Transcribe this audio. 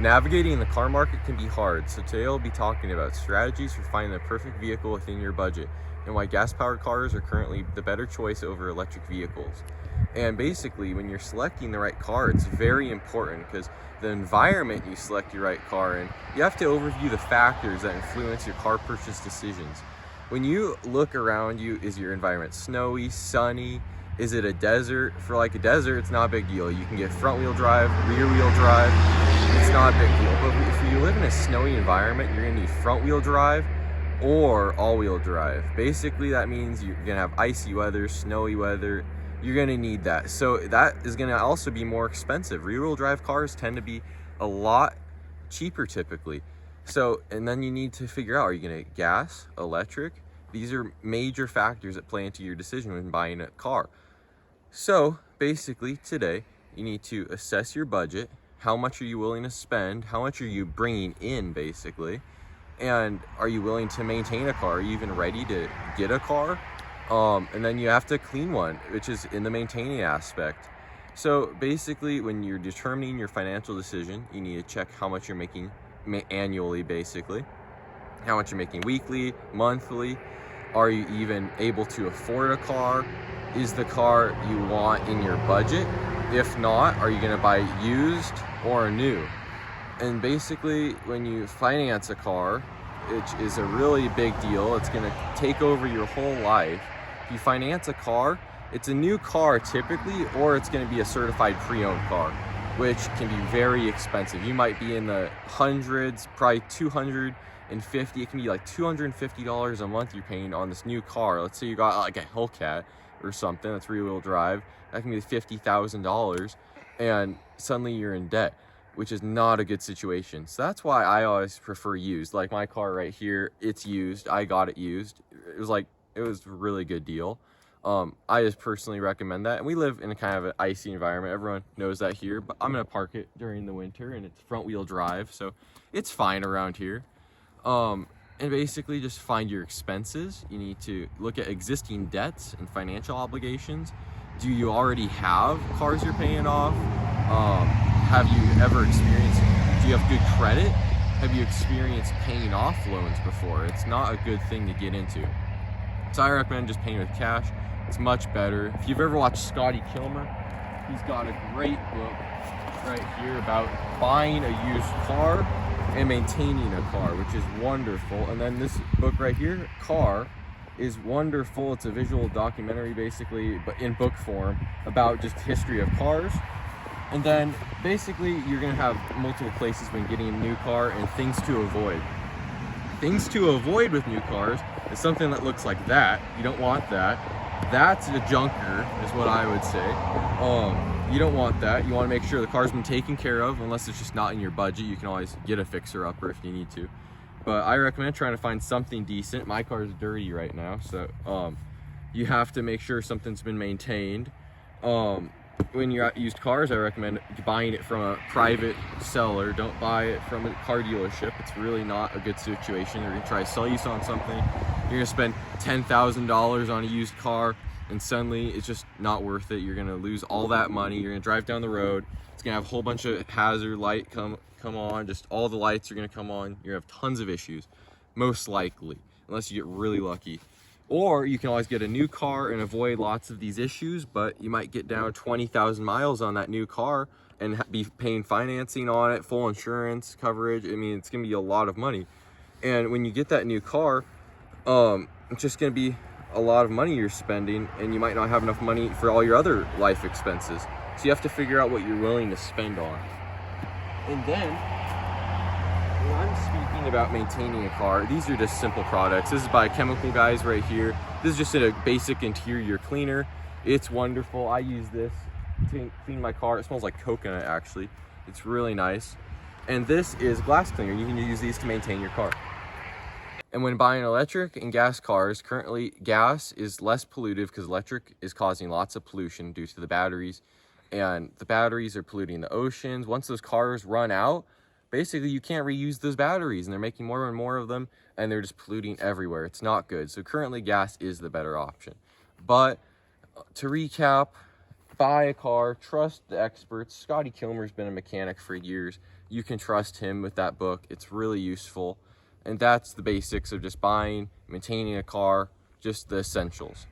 Navigating the car market can be hard, so today I'll be talking about strategies for finding the perfect vehicle within your budget and why gas-powered cars are currently the better choice over electric vehicles. And basically, when you're selecting the right car, it's very important because the environment you select your right car in, you have to overview the factors that influence your car purchase decisions. When you look around you, is your environment snowy, sunny? Is it a desert? For like a desert, it's not a big deal. You can get front wheel drive, rear wheel drive. It's not a big deal. But if you live in a snowy environment, you're gonna need front wheel drive or all wheel drive. Basically, that means you're gonna have icy weather, snowy weather. You're gonna need that. So that is gonna also be more expensive. Rear wheel drive cars tend to be a lot cheaper typically. So, and then you need to figure out, are you gonna get gas, electric? These are major factors that play into your decision when buying a car. So basically today, you need to assess your budget. How much are you willing to spend? How much are you bringing in basically? And are you willing to maintain a car? Are you even ready to get a car? And then you have to clean one, which is in the maintaining aspect. So basically when you're determining your financial decision, you need to check how much you're making annually basically, how much you're making weekly, monthly. Are you even able to afford a car? Is the car you want in your budget? If not, are you gonna buy used or new? And basically, when you finance a car, which is a really big deal, it's gonna take over your whole life. If you finance a car, it's a new car typically, or it's gonna be a certified pre-owned car, which can be very expensive. You might be in the hundreds, probably 250. It can be like $250 a month you're paying on this new car. Let's say you got like a Hellcat or something that's rear-wheel drive. That can be $50,000, and suddenly you're in debt, which is not a good situation. So that's why I always prefer used. Like my car right here, it's used. I got it used. It was a really good deal. I just personally recommend that. And we live in a kind of an icy environment. Everyone knows that here, but I'm gonna park it during the winter, and it's front wheel drive, so it's fine around here. And basically just find your expenses. You need to look at existing debts and financial obligations. Do you already have cars you're paying off? Have you ever experienced, do you have good credit? Have you experienced paying off loans before? It's not a good thing to get into. So I recommend just paying with cash. It's much better. If you've ever watched Scotty Kilmer, he's got a great book right here about buying a used car and maintaining a car, which is wonderful. And then this book right here, Car, is wonderful. It's a visual documentary basically, but in book form, about just history of cars. And then basically you're gonna have multiple places when getting a new car and things to avoid. Things to avoid with new cars is something that looks like that. You don't want that. That's a junker, is what I would say. You don't want that. You want to make sure the car's been taken care of, unless it's just not in your budget. You can always get a fixer-upper if you need to. But I recommend trying to find something decent. My car's dirty right now, so you have to make sure something's been maintained. When you're at used cars, I recommend buying it from a private seller. Don't buy it from a car dealership. It's really not a good situation. They're gonna try to sell you on something. You're gonna spend $10,000 on a used car, and suddenly it's just not worth it. You're gonna lose all that money. You're gonna drive down the road. It's gonna have a whole bunch of hazard light come on. Just all the lights are gonna come on. You're gonna have tons of issues, most likely, unless you get really lucky. Or you can always get a new car and avoid lots of these issues, but you might get down 20,000 miles on that new car and be paying financing on it, full insurance coverage. I mean, it's gonna be a lot of money. And when you get that new car, it's just gonna be a lot of money you're spending, and you might not have enough money for all your other life expenses. So you have to figure out what you're willing to spend on. And then, when I'm speaking about maintaining a car, these are just simple products. This is by Chemical Guys right here. This is just a basic interior cleaner. It's wonderful. I use this to clean my car. It smells like coconut, actually. It's really nice. And this is glass cleaner. You can use these to maintain your car. And when buying electric and gas cars, currently gas is less pollutive because electric is causing lots of pollution due to the batteries. And the batteries are polluting the oceans. Once those cars run out, basically you can't reuse those batteries, and they're making more and more of them, and they're just polluting everywhere. It's not good. So currently gas is the better option. But to recap, buy a car, trust the experts. Scotty Kilmer's been a mechanic for years. you can trust him with that book. It's really useful. And that's the basics of just buying, maintaining a car, just the essentials.